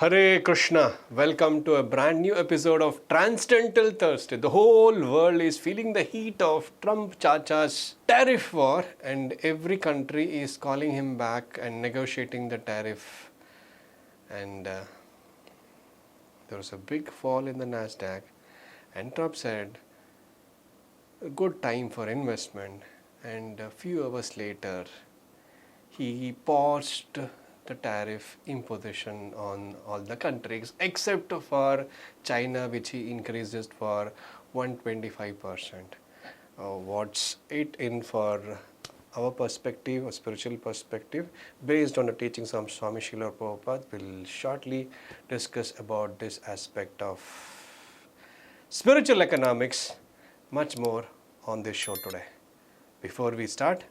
Hare Krishna, welcome to a brand new episode of Transcendental Thursday. The whole world is feeling the heat of Trump Chacha's tariff war, and every country is calling him back and negotiating the tariff. And there was a big fall in the Nasdaq, and Trump said, a good time for investment. And a few hours later, he paused the tariff imposition on all the countries except for China, which he increases for 125%. What's it in for our perspective, a spiritual perspective, based on the teachings of Swami Srila Prabhupada? We'll shortly discuss about this aspect of spiritual economics, much more on this show today. Before we start,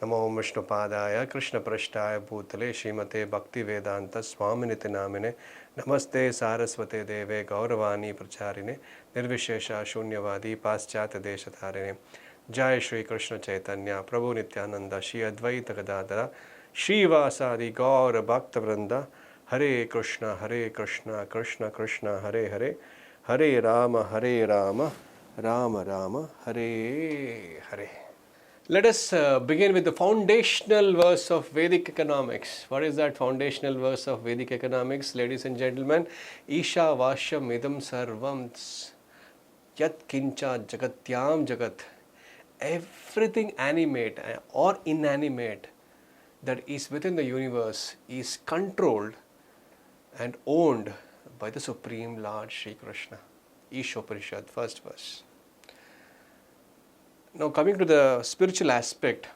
Namo Vishnupadaya Krishna Prashtaya Bhutale Srimate Bhakti Vedanta Swaminiti Namine Namaste Saraswate Deve Gauravani Pracharine Nirvishesha Shunyavadi Paschata Deshatarine Jai Shri Krishna Chaitanya Prabhu Nityananda Shri Advaita Gadadara Shri Vasadi Gaura Bhakta Vrinda Hare Krishna Krishna Krishna Hare Hare Hare Rama Rama Rama Hare Hare. Let us begin with the foundational verse of Vedic economics. What is that foundational verse of Vedic economics, ladies and gentlemen? Isha Vashyam Idam Sarvam Yat Kincha Jagatyam Jagat. Everything animate or inanimate that is within the universe is controlled and owned by the Supreme Lord Sri Krishna. Ishoparishad, first verse. Now coming to the spiritual aspect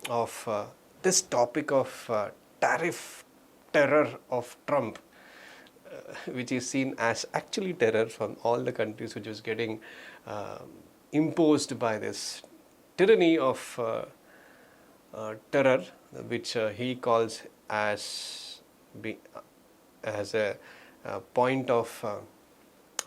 of this topic of tariff terror of Trump, which is seen as actually terror from all the countries, which is getting imposed by this tyranny of terror, which he calls as a point of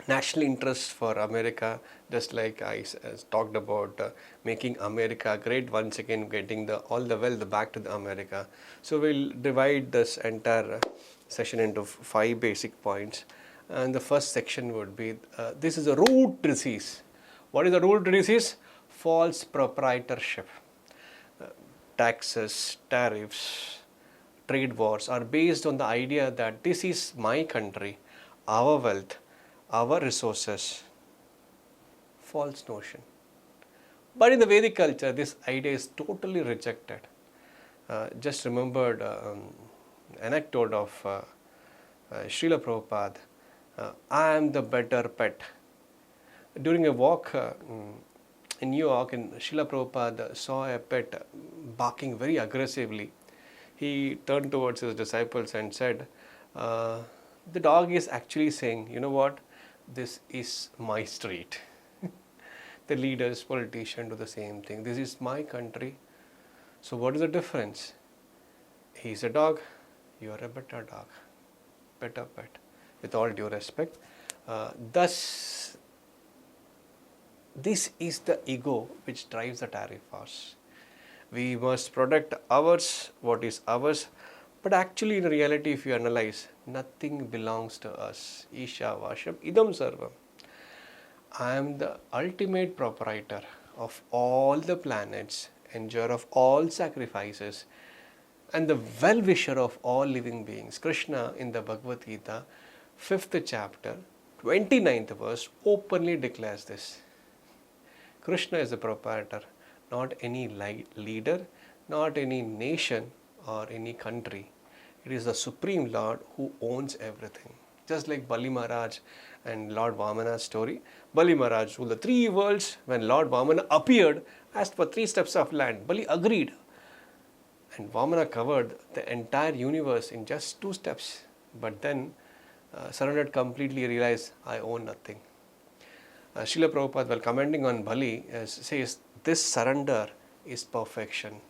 national interest for America, just like I talked about making America great once again, getting all the wealth back to the America. So we'll divide this entire session into 5 basic points, and the first section would be this is a root disease. What is the root disease? False proprietorship. Taxes, tariffs, trade wars are based on the idea that this is my country, our wealth, our resources. False notion. But in the Vedic culture, this idea is totally rejected. Just remembered anecdote of Srila Prabhupada. I am the better pet. During a walk in New York, Srila Prabhupada saw a pet barking very aggressively. He turned towards his disciples and said, the dog is actually saying, you know what? This is my street. The leaders, politicians do the same thing. This is my country. So what is the difference? He's a dog, you are a better dog, better pet, with all due respect. Thus, this is the ego which drives the tariff wars. We must protect ours, what is ours. But actually, in reality, if you analyze, nothing belongs to us. Isha Vasham Idam Sarvam. I am the ultimate proprietor of all the planets, enjoyer of all sacrifices, and the well-wisher of all living beings. Krishna in the Bhagavad Gita, 5th chapter, 29th verse, openly declares this. Krishna is the proprietor, not any leader, not any nation, or any country. It is the Supreme Lord who owns everything. Just like Bali Maharaj and Lord Vamana's story. Bali Maharaj ruled the 3 worlds. When Lord Vamana appeared, asked for 3 steps of land. Bali agreed. And Vamana covered the entire universe in just 2 steps. But then surrendered completely, realized, I own nothing. Srila Prabhupada, while commenting on Bali, says, this surrender is perfection.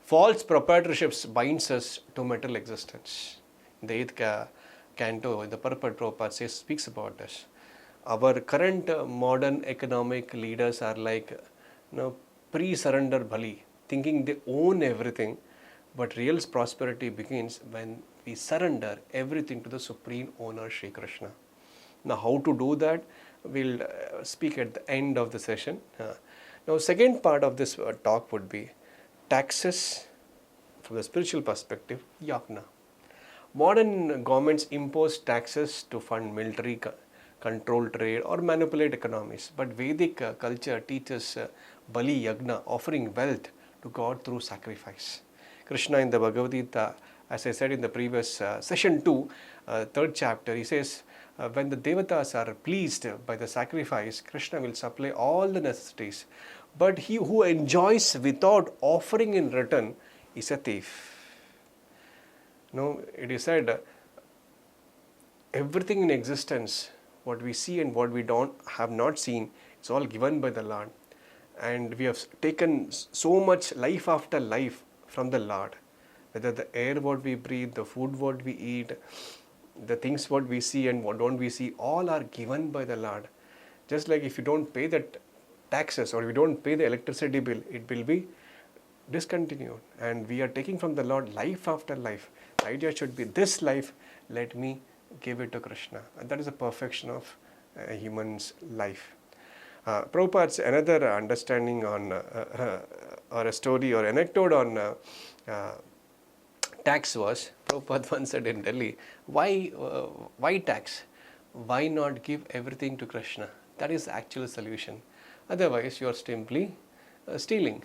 False proprietorships binds us to material existence. In the 8th canto, the Purport Prabhupada speaks about this. Our current modern economic leaders are like pre-surrender Bali, thinking they own everything, But real prosperity begins when we surrender everything to the Supreme Owner, Sri Krishna. Now, how to do that? We'll speak at the end of the session. Now, second part of this talk would be taxes from the spiritual perspective, yagna. Modern governments impose taxes to fund military, control trade or manipulate economies. But Vedic culture teaches Bali Yagna, offering wealth to God through sacrifice. Krishna in the Bhagavad Gita, as I said in the previous session 2, third chapter, he says, when the devatas are pleased by the sacrifice, Krishna will supply all the necessities. But he who enjoys without offering in return is a thief. No, it is said, everything in existence, what we see and what we have not seen, it's all given by the Lord. And we have taken so much life after life from the Lord. Whether the air what we breathe, the food what we eat, the things what we see and what don't we see, all are given by the Lord. Just like if you don't pay the taxes or if you don't pay the electricity bill, it will be discontinued. And we are taking from the Lord life after life. The idea should be, this life, let me give it to Krishna. And that is the perfection of a human's life. Prabhupada's another understanding on, or a story or anecdote on tax was, Prabhupada once said in Delhi, why tax? Why not give everything to Krishna? That is the actual solution. Otherwise, you are simply stealing.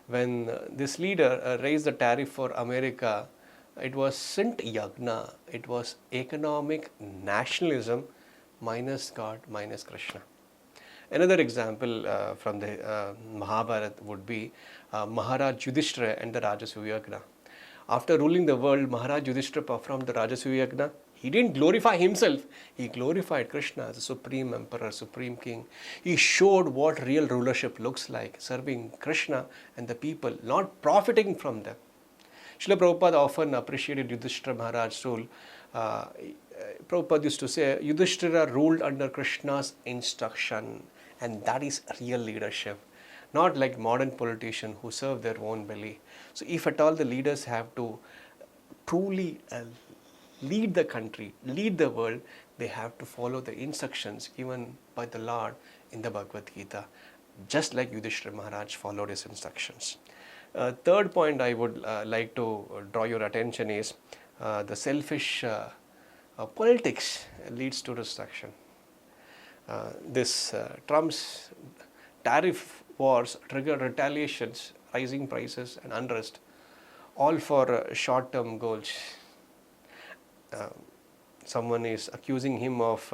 When this leader raised the tariff for America, it wasn't yagna, it was economic nationalism minus God, minus Krishna. Another example from the Mahabharata would be Maharaj Yudhishthira and the Rajasuya Yagna. After ruling the world, Maharaj Yudhishthira performed the Rajasuya Yagna. He didn't glorify himself, he glorified Krishna as the supreme emperor, supreme king. He showed what real rulership looks like, serving Krishna and the people, not profiting from them. Srila Prabhupada often appreciated Yudhishthira Maharaj's rule. Prabhupada used to say, Yudhishthira ruled under Krishna's instruction, and that is real leadership. Not like modern politicians who serve their own belly. So if at all the leaders have to truly lead the country, lead the world, they have to follow the instructions given by the Lord in the Bhagavad Gita, just like Yudhishthira Maharaj followed his instructions. Third point I would like to draw your attention is the selfish politics leads to destruction. This Trump's tariff wars trigger retaliations, rising prices and unrest, all for short-term goals. Someone is accusing him of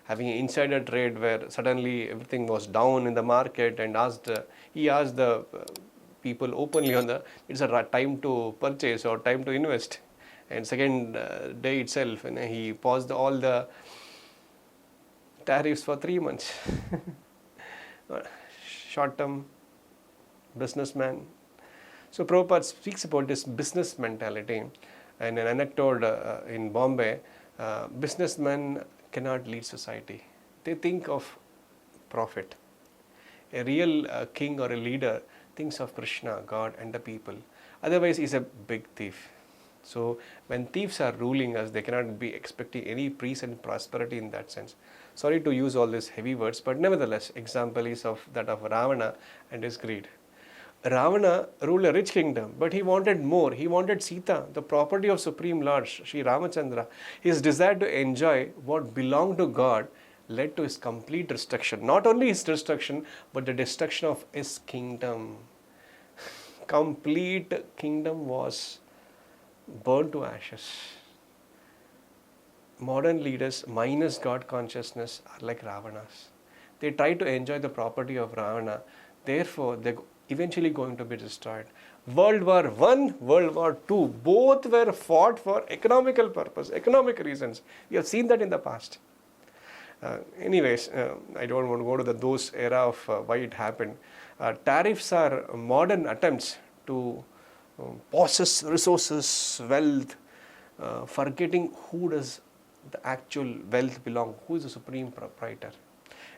having an insider trade where suddenly everything was down in the market, and he asked the people openly on it's a time to purchase or time to invest. And second day itself, he paused all the tariffs for 3 months. Short-term businessman. So Prabhupada speaks about this business mentality. And an anecdote in Bombay, businessmen cannot lead society. They think of profit. A real king or a leader thinks of Krishna, God and the people. Otherwise, he's a big thief. So when thieves are ruling us, they cannot be expecting any peace and prosperity in that sense. Sorry to use all these heavy words, but nevertheless, example is of that of Ravana and his greed. Ravana ruled a rich kingdom, but he wanted more. He wanted Sita, the property of Supreme Lord, Sri Ramachandra. His desire to enjoy what belonged to God led to his complete destruction. Not only his destruction, but the destruction of his kingdom. Complete kingdom was burned to ashes. Modern leaders minus God consciousness are like Ravanas. They try to enjoy the property of Ravana. Therefore, they're eventually going to be destroyed. World War I, World War II, both were fought for economical purpose, economic reasons. We have seen that in the past. Anyways, I don't want to go to those era of why it happened. Tariffs are modern attempts to possess resources, wealth, forgetting who does the actual wealth belong, who is the supreme proprietor.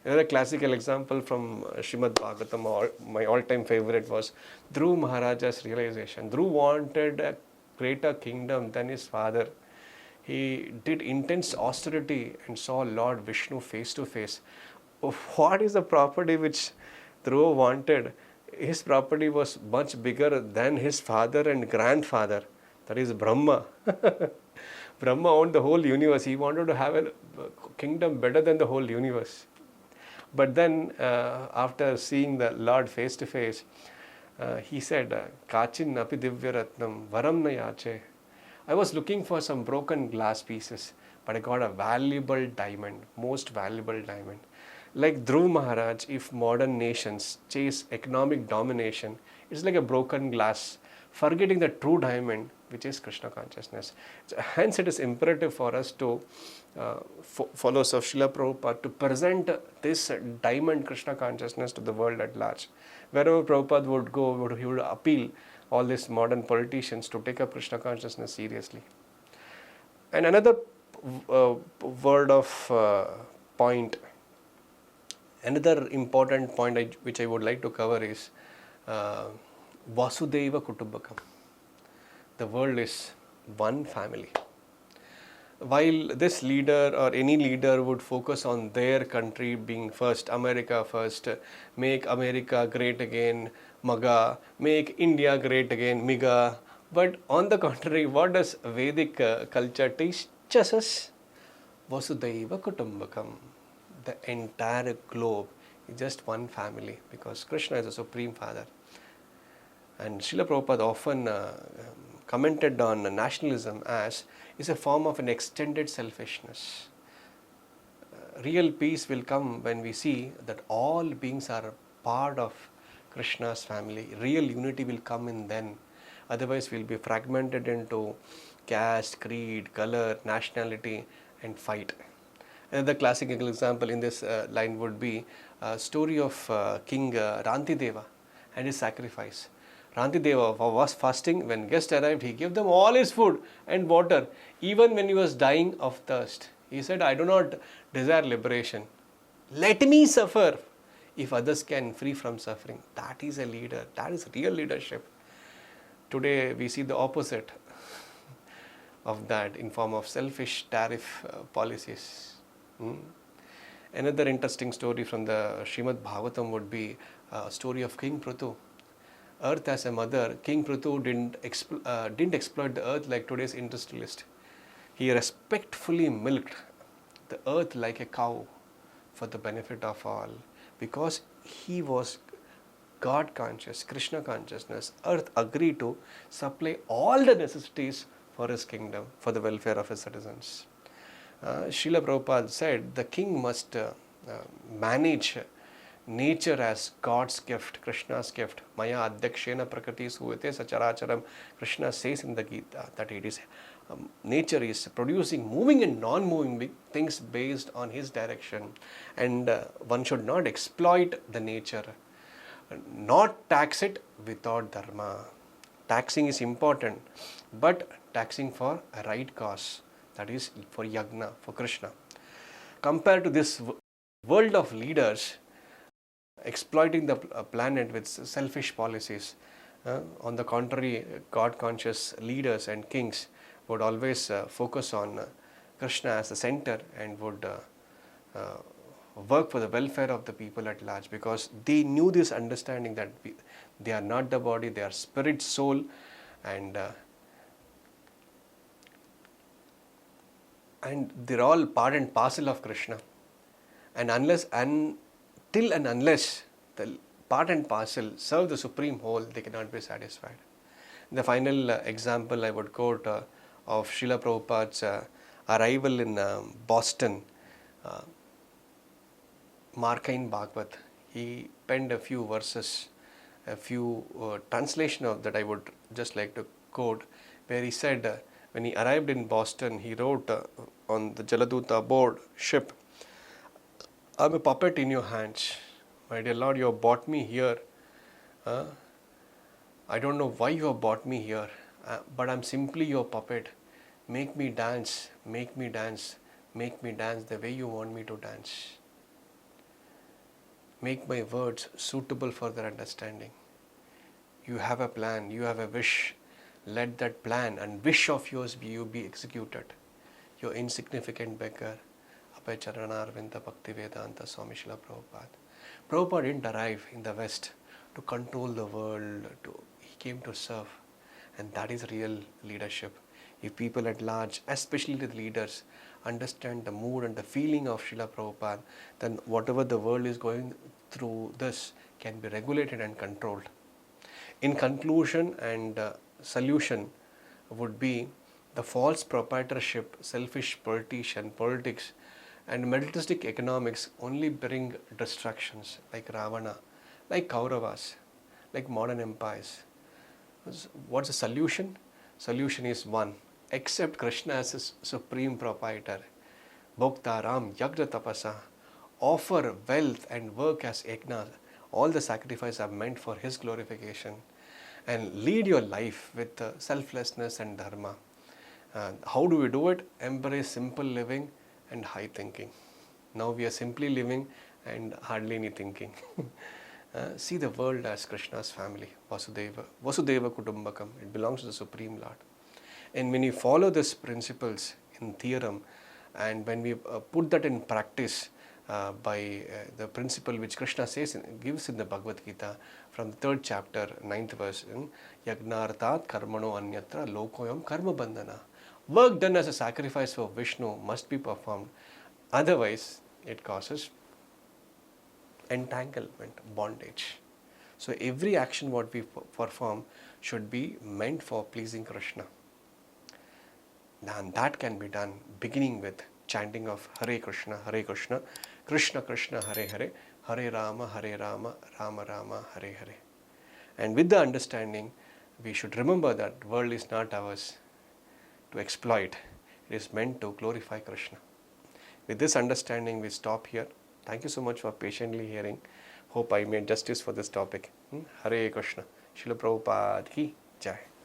Another classical example from Srimad Bhagavatam, my all-time favorite, was Dhruv Maharaja's realization. Dhruv wanted a greater kingdom than his father. He did intense austerity and saw Lord Vishnu face to face. What is the property which Dhruva wanted? His property was much bigger than his father and grandfather. That is Brahma. Brahma owned the whole universe. He wanted to have a kingdom better than the whole universe. But then, after seeing the Lord face to face, he said, Kachin api divyaratnam varam na yache. I was looking for some broken glass pieces, but I got a valuable diamond, most valuable diamond. Like Dhruv Maharaj, if modern nations chase economic domination, it's like a broken glass, forgetting the true diamond, which is Krishna consciousness. Hence, it is imperative for us to followers of Srila Prabhupada to present this diamond Krishna consciousness to the world at large. Wherever Prabhupada would go, he would appeal all these modern politicians to take up Krishna consciousness seriously. And another word of point, another important point which I would like to cover is Vasudhaiva Kutumbakam. The world is one family. While this leader or any leader would focus on their country being first, America first, make America great again, Maga, make India great again, Miga. But on the contrary, what does Vedic culture teach us? Vasudhaiva Kutumbakam. The entire globe is just one family because Krishna is the Supreme Father. And Srila Prabhupada often commented on nationalism as is a form of an extended selfishness. Real peace will come when we see that all beings are part of Krishna's family. Real unity will come in then. Otherwise, we'll be fragmented into caste, creed, color, nationality, and fight. Another classical example in this line would be a story of King Rantideva and his sacrifice. Rantideva was fasting. When guests arrived, he gave them all his food and water, even when he was dying of thirst. He said, I do not desire liberation. Let me suffer if others can free from suffering. That is a leader. That is real leadership. Today, we see the opposite of that in form of selfish tariff policies. Another interesting story from the Srimad Bhagavatam would be a story of King Prithu. Earth as a mother, King Prithu didn't exploit the earth like today's industrialist. He respectfully milked the earth like a cow for the benefit of all. Because he was God conscious, Krishna consciousness, earth agreed to supply all the necessities for his kingdom, for the welfare of his citizens. Srila Prabhupada said the king must manage nature as God's gift, Krishna's gift. Maya adhyakshena prakriti suyate sacharacharam. Krishna says in the Gita that it is nature is producing moving and non-moving things based on his direction, and one should not exploit the nature, not tax it without dharma. Taxing is important, but taxing for a right cause, that is for yagna, for Krishna. Compared to this world of leaders exploiting the planet with selfish policies, on the contrary, God-conscious leaders and kings would always focus on Krishna as the center and would work for the welfare of the people at large, because they knew this understanding that they are not the body, they are spirit, soul, and they're all part and parcel of Krishna. And until and unless the part and parcel serve the supreme whole, they cannot be satisfied. The final example I would quote of Srila Prabhupada's arrival in Boston, Markain Bhagavad. He penned a few verses, a few translation of that I would just like to quote, where he said, when he arrived in Boston, he wrote on the Jaladuta aboard ship, I'm a puppet in your hands. My dear Lord, you have brought me here. I don't know why you have brought me here, but I'm simply your puppet. Make me dance, make me dance, make me dance the way you want me to dance. Make my words suitable for their understanding. You have a plan, you have a wish. Let that plan and wish of yours be executed. You insignificant beggar. Abhay Charanarvinda Bhakti Vedanta Swami Srila Prabhupada. Prabhupada didn't arrive in the West to control the world. He came to serve. And that is real leadership. If people at large, especially the leaders, understand the mood and the feeling of Srila Prabhupada, then whatever the world is going through this can be regulated and controlled. In conclusion and solution would be the false proprietorship, selfish politics and materialistic economics only bring distractions like Ravana, like Kauravas, like modern empires. What's the solution? Solution is one. Accept Krishna as his supreme proprietor. Bhoktaram Yagna Tapasa. Offer wealth and work as yajna. All the sacrifices are meant for his glorification. And lead your life with selflessness and dharma. How do we do it? Embrace simple living and high thinking. Now we are simply living and hardly any thinking. See the world as Krishna's family, Vasudeva Kutumbakam. It belongs to the Supreme Lord. And when we follow these principles in theorem, and when we put that in practice by the principle which Krishna gives in the Bhagavad Gita from the 3rd chapter, 9th verse, Yagnartat karmano anyatra lokoyam karma bandhana. Work done as a sacrifice for Vishnu must be performed. Otherwise, it causes entanglement, bondage. So every action what we perform should be meant for pleasing Krishna. And that can be done beginning with chanting of Hare Krishna, Krishna Krishna, Hare Hare, Hare Rama, Rama Rama, Hare Hare. And with the understanding, we should remember that world is not ours to exploit. It is meant to glorify Krishna. With this understanding, we stop here. Thank you so much for patiently hearing. Hope I made justice for this topic. Hare Krishna. Srila Prabhupada ki Jai.